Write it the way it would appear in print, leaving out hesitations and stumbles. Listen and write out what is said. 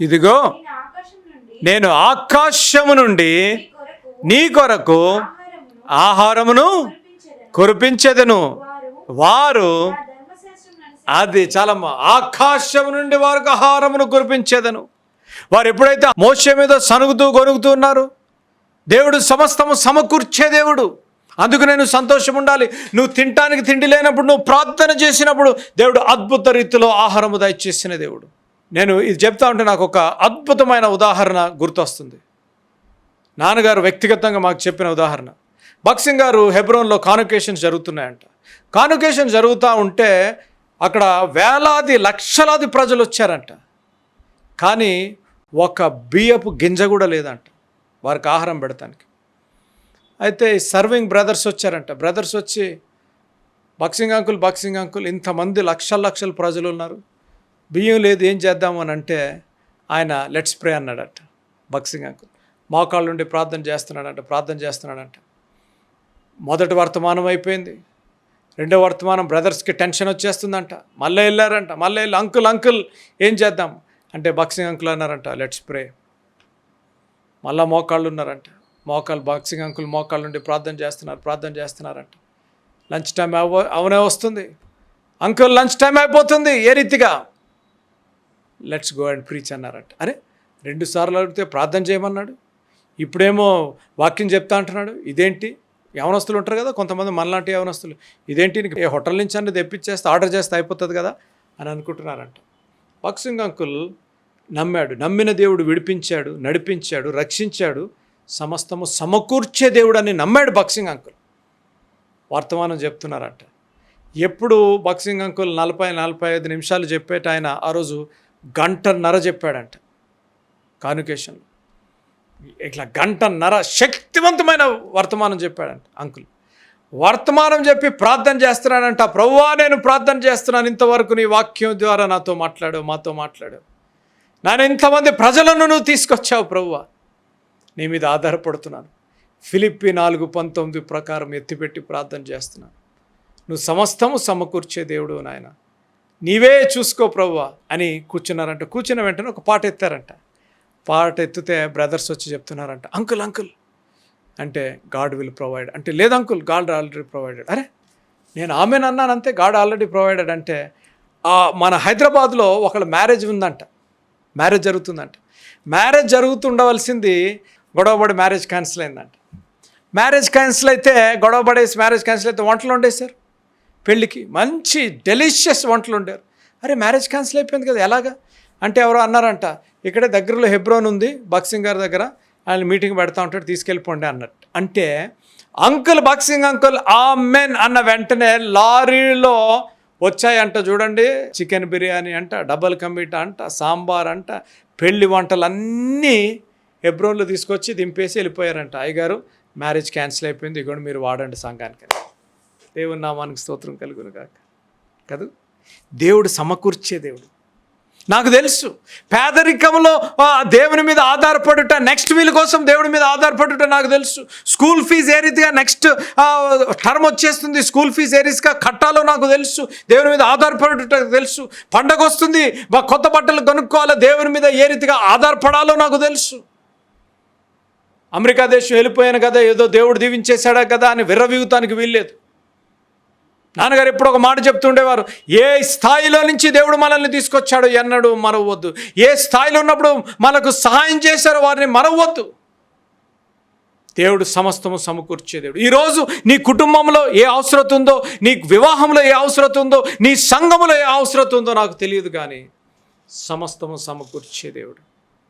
ఇదిగో నేను ఆకాశము నుండి నీ కొరకు ఆహారమును కురిపించెదను. వారు అది చాలా ఆకాశం నుండి వారికి ఆహారమును కురిపించేదను. వారు ఎప్పుడైతే మోషే మీద సనుగుతూ గొనుగుతూ ఉన్నారు, దేవుడు సమస్తము సమకూర్చే దేవుడు. అందుకు నేను సంతోషం ఉండాలి. నువ్వు తినటానికి తిండి లేనప్పుడు, నువ్వు ప్రార్థన చేసినప్పుడు దేవుడు అద్భుత రీతిలో ఆహారము దయచేసిన దేవుడు. నేను ఇది చెప్తా ఉంటే నాకు ఒక అద్భుతమైన ఉదాహరణ గుర్తొస్తుంది. నాన్నగారు వ్యక్తిగతంగా మాకు చెప్పిన ఉదాహరణ. భక్సింగ్ గారు హెబ్రోన్లో కాన్వకేషన్స్ జరుగుతున్నాయంట. కాన్వకేషన్ జరుగుతూ ఉంటే అక్కడ వేలాది లక్షలాది ప్రజలు వచ్చారంట. కానీ ఒక బియ్యపు గింజ కూడా లేదంట వారికి ఆహారం పెడతానికి. అయితే సర్వింగ్ బ్రదర్స్ వచ్చారంట. బ్రదర్స్ వచ్చి భక్సింగ్ అంకుల్ ఇంతమంది లక్షల ప్రజలు ఉన్నారు, బియ్యం లేదు, ఏం చేద్దాము అని అంటే ఆయన లెట్స్ ప్రే అన్నాడట. భక్సింగ్ అంకుల్ మోకాళ్ళ నుండి ప్రార్థన చేస్తున్నాడంట. మొదటి వర్తమానం అయిపోయింది. రెండో వర్తమానం బ్రదర్స్కి టెన్షన్ వచ్చేస్తుందంట. మళ్ళీ వెళ్ళారంట. అంకుల్ ఏం చేద్దాం అంటే భక్సింగ్ అంకుల్ అన్నారంట లెట్స్ ప్రే. మళ్ళీ మోకాళ్ళు ఉన్నారంట. భక్సింగ్ అంకుల్ మోకాళ్ళ నుండి ప్రార్థన చేస్తున్నారంట. లంచ్ టైం అవనే వస్తుంది. అంకుల్ లంచ్ టైం అయిపోతుంది. ఏ రీతిగా లెట్స్ గో అండ్ ప్రీచ్ అన్నారంట. అరే 2 సార్లు అడిగితే ప్రార్థన చేయమన్నాడు, ఇప్పుడేమో వాక్యం చెప్తా అంటున్నాడు. ఇదేంటి? యవనస్తులు ఉంటారు కదా కొంతమంది, మనలాంటి యవనస్తులు, ఇదేంటి ఏ హోటల్ నుంచి అన్నీ తెప్పించేస్తే ఆర్డర్ చేస్తే అయిపోతుంది కదా అని అనుకుంటున్నారంట. భక్సింగ్ అంకుల్ నమ్మాడు. నమ్మిన దేవుడు విడిపించాడు, నడిపించాడు, రక్షించాడు, సమస్తము సమకూర్చే దేవుడు అని నమ్మాడు భక్సింగ్ అంకుల్. వర్తమానం చెప్తున్నారంట. ఎప్పుడు భక్సింగ్ అంకుల్ 40-45 నిమిషాలు చెప్పేట ఆయన ఆ రోజు 1.5 గంట చెప్పాడంట కాన్వకేషన్లో. ఇట్లా 1.5 గంట శక్తివంతమైన వర్తమానం చెప్పాడంట అంకుల్. వర్తమానం చెప్పి ప్రార్థన చేస్తున్నాడంట. ప్రభువా నేను ప్రార్థన చేస్తున్నాను, ఇంతవరకు నీ వాక్యం ద్వారా మాతో మాట్లాడావు. నేను ఇంతమంది ప్రజలను నువ్వు తీసుకొచ్చావు ప్రభువా, నీ మీద ఆధారపడుతున్నాను. ఫిలిప్పీ 4:19 ప్రకారం ఎత్తిపెట్టి ప్రార్థన చేస్తున్నాను. నువ్వు సమస్తము సమకూర్చే దేవుడు నాయన, నీవే చూసుకో ప్రభువా అని కూర్చున్నారంట. కూర్చున్న వెంటనే ఒక పాట ఎత్తారంట. పాట ఎత్తితే బ్రదర్స్ వచ్చి చెప్తున్నారంట అంకుల్ అంటే గాడ్ విల్ ప్రొవైడ్ అంటే, లేదు అంకుల్ గాడ్ ఆల్రెడీ ప్రొవైడెడ్. అరే నేను ఆమెను అన్నాను అంతే, గాడ్ ఆల్రెడీ ప్రొవైడెడ్ అంటే. మన హైదరాబాద్లో ఒకళ్ళ మ్యారేజ్ ఉందంట, మ్యారేజ్ జరుగుతుందంట. మ్యారేజ్ జరుగుతుండవలసింది గొడవపడి మ్యారేజ్ క్యాన్సిల్ అయిందంట. మ్యారేజ్ క్యాన్సిల్ అయితే వంటలు వండేశారు పెళ్ళికి. మంచి డెలిషియస్ వంటలు వండారు. అరే మ్యారేజ్ క్యాన్సిల్ అయిపోయింది కదా ఎలాగా అంటే ఎవరో అన్నారంట, ఇక్కడే దగ్గరలో హెబ్రోన్ ఉంది భక్సింగ్ గారి దగ్గర, ఆయన మీటింగ్ పెడతా ఉంటాడు, తీసుకెళ్ళిపోండి అన్నట్టు. అంటే భక్సింగ్ అంకుల్ ఆమెన్ అన్న వెంటనే లారీలో వచ్చాయంట చూడండి, చికెన్ బిర్యానీ అంట, డబల్ కమీటా అంట, సాంబార్ అంట, పెళ్లి వంటలన్నీ హెబ్రోన్లో తీసుకొచ్చి దింపేసి వెళ్ళిపోయారంట. అయ్యగారు మ్యారేజ్ క్యాన్సిల్ అయిపోయింది, ఇగోండి మీరు వాడండి సంఘానికి. దేవుని నామానికి స్తోత్రం కలుగును గాక. కాదు, దేవుడు సమకూర్చే దేవుడు. నాకు తెలుసు పేదరికంలో దేవుని మీద ఆధారపడుట, నెక్స్ట్ వీల్ కోసం దేవుడి మీద ఆధారపడుట నాకు తెలుసు. స్కూల్ ఫీజు ఏ రీతిగా నెక్స్ట్ టర్మ్ వచ్చేస్తుంది, స్కూల్ ఫీజు ఏ రీతిగా కట్టాలో నాకు తెలుసు. దేవుని మీద ఆధారపడుట తెలుసు. పండగ వస్తుంది, కొత్త బట్టలు కొనుక్కోవాలో, దేవుని మీద ఏ రీతిగా ఆధారపడాలో నాకు తెలుసు. అమెరికా దేశం వెళ్ళిపోయాను కదా, ఏదో దేవుడు దీవించేశాడా కదా అని విర్రవీగుతానికి వీల్లేదు. నాన్నగారు ఎప్పుడు ఒక మాట చెప్తుండేవారు, ఏ స్థాయిలో నుంచి దేవుడు మనల్ని తీసుకొచ్చాడో ఎన్నడూ మరవద్దు. ఏ స్థాయిలో ఉన్నప్పుడు మనకు సహాయం చేశారో వారిని మరవద్దు. దేవుడు సమస్తము సమకూర్చే దేవుడు. ఈరోజు నీ కుటుంబంలో ఏ అవసరత ఉందో, నీ వివాహంలో ఏ అవసరత ఉందో, నీ సంఘములో ఏ అవసరత ఉందో నాకు తెలియదు, కానీ సమస్తము సమకూర్చే దేవుడు.